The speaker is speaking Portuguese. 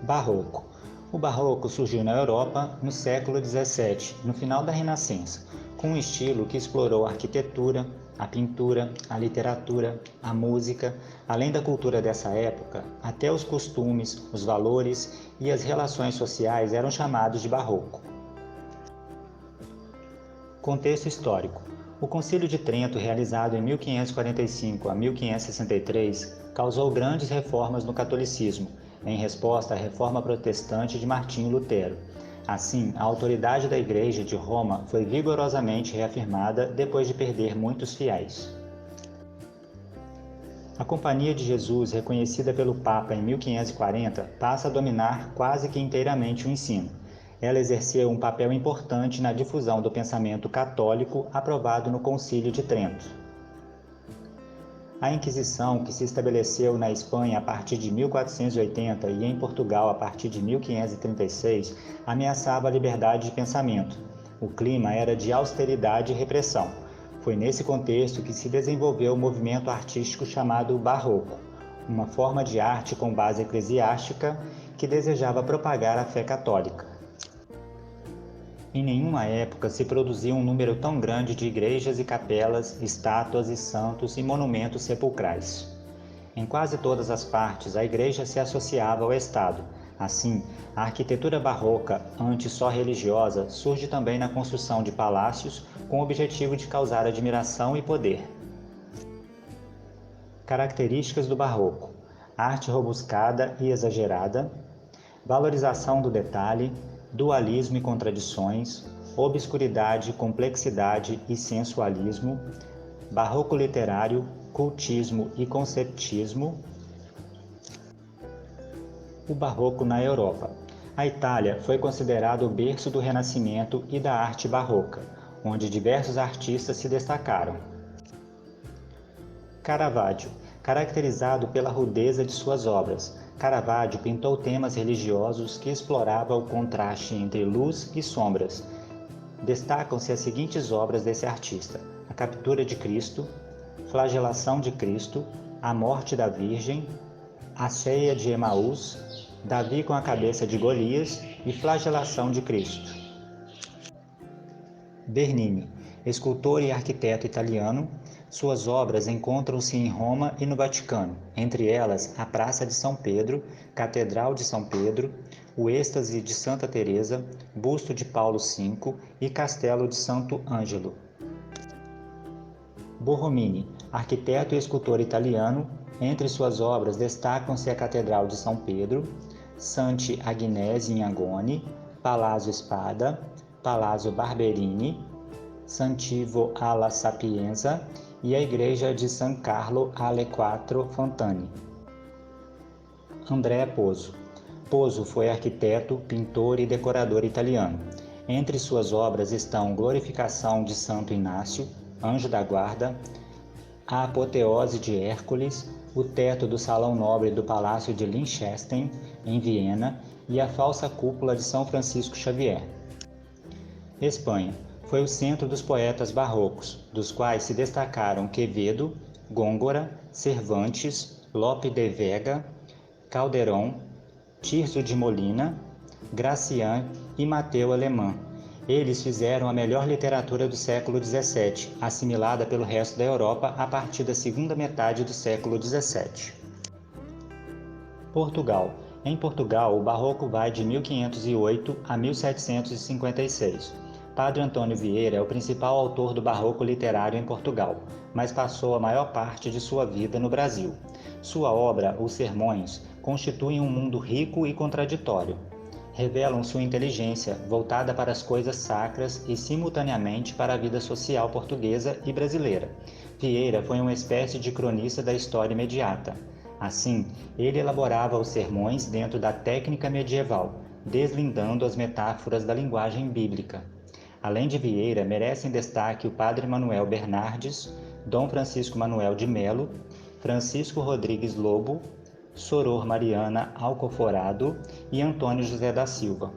Barroco. O Barroco surgiu na Europa no século XVII, no final da Renascença, com um estilo que explorou a arquitetura, a pintura, a literatura, a música, além da cultura dessa época, até os costumes, os valores e as relações sociais eram chamados de Barroco. Contexto histórico. O Concílio de Trento, realizado em 1545 a 1563, causou grandes reformas no catolicismo, em resposta à reforma protestante de Martinho Lutero. Assim, a autoridade da Igreja de Roma foi vigorosamente reafirmada depois de perder muitos fiéis. A Companhia de Jesus, reconhecida pelo Papa em 1540, passa a dominar quase que inteiramente o ensino. Ela exerceu um papel importante na difusão do pensamento católico aprovado no Concílio de Trento. A Inquisição, que se estabeleceu na Espanha a partir de 1480 e em Portugal a partir de 1536, ameaçava a liberdade de pensamento. O clima era de austeridade e repressão. Foi nesse contexto que se desenvolveu o movimento artístico chamado Barroco, uma forma de arte com base eclesiástica que desejava propagar a fé católica. Em nenhuma época se produziu um número tão grande de igrejas e capelas, estátuas e santos e monumentos sepulcrais. Em quase todas as partes, a igreja se associava ao Estado. Assim, a arquitetura barroca, antes só religiosa, surge também na construção de palácios com o objetivo de causar admiração e poder. Características do barroco: arte rebuscada e exagerada, valorização do detalhe, dualismo e contradições, obscuridade, complexidade e sensualismo, barroco literário, cultismo e conceptismo. O barroco na Europa. A Itália foi considerado o berço do Renascimento e da arte barroca, onde diversos artistas se destacaram. Caravaggio, caracterizado pela rudeza de suas obras, Caravaggio pintou temas religiosos que exploravam o contraste entre luz e sombras. Destacam-se as seguintes obras desse artista: A Captura de Cristo, Flagelação de Cristo, A Morte da Virgem, A Ceia de Emaús, Davi com a Cabeça de Golias e Flagelação de Cristo. Bernini, escultor e arquiteto italiano. Suas obras encontram-se em Roma e no Vaticano, entre elas a Praça de São Pedro, Catedral de São Pedro, o Êxtase de Santa Teresa, Busto de Paulo V e Castelo de Santo Ângelo. Borromini, arquiteto e escultor italiano. Entre suas obras destacam-se a Catedral de São Pedro, Santi Agnesi in Agone, Palazzo Spada, Palazzo Barberini, Santivo alla Sapienza e a Igreja de San Carlo alle Quattro Fontane. Andrea Pozzo. Pozzo foi arquiteto, pintor e decorador italiano. Entre suas obras estão Glorificação de Santo Inácio, Anjo da Guarda, A Apoteose de Hércules, o teto do Salão Nobre do Palácio de Liechtenstein, em Viena, e a falsa cúpula de São Francisco Xavier. Espanha. Foi o centro dos poetas barrocos, dos quais se destacaram Quevedo, Góngora, Cervantes, Lope de Vega, Calderón, Tirso de Molina, Gracián e Mateu Alemã. Eles fizeram a melhor literatura do século XVII, assimilada pelo resto da Europa a partir da segunda metade do século XVII. Portugal. Em Portugal, o barroco vai de 1508 a 1756. Padre Antônio Vieira é o principal autor do barroco literário em Portugal, mas passou a maior parte de sua vida no Brasil. Sua obra, Os Sermões, constitui um mundo rico e contraditório. Revelam sua inteligência, voltada para as coisas sacras e simultaneamente para a vida social portuguesa e brasileira. Vieira foi uma espécie de cronista da história imediata. Assim, ele elaborava os sermões dentro da técnica medieval, deslindando as metáforas da linguagem bíblica. Além de Vieira, merecem destaque o Padre Manuel Bernardes, Dom Francisco Manuel de Melo, Francisco Rodrigues Lobo, Soror Mariana Alcoforado e Antônio José da Silva.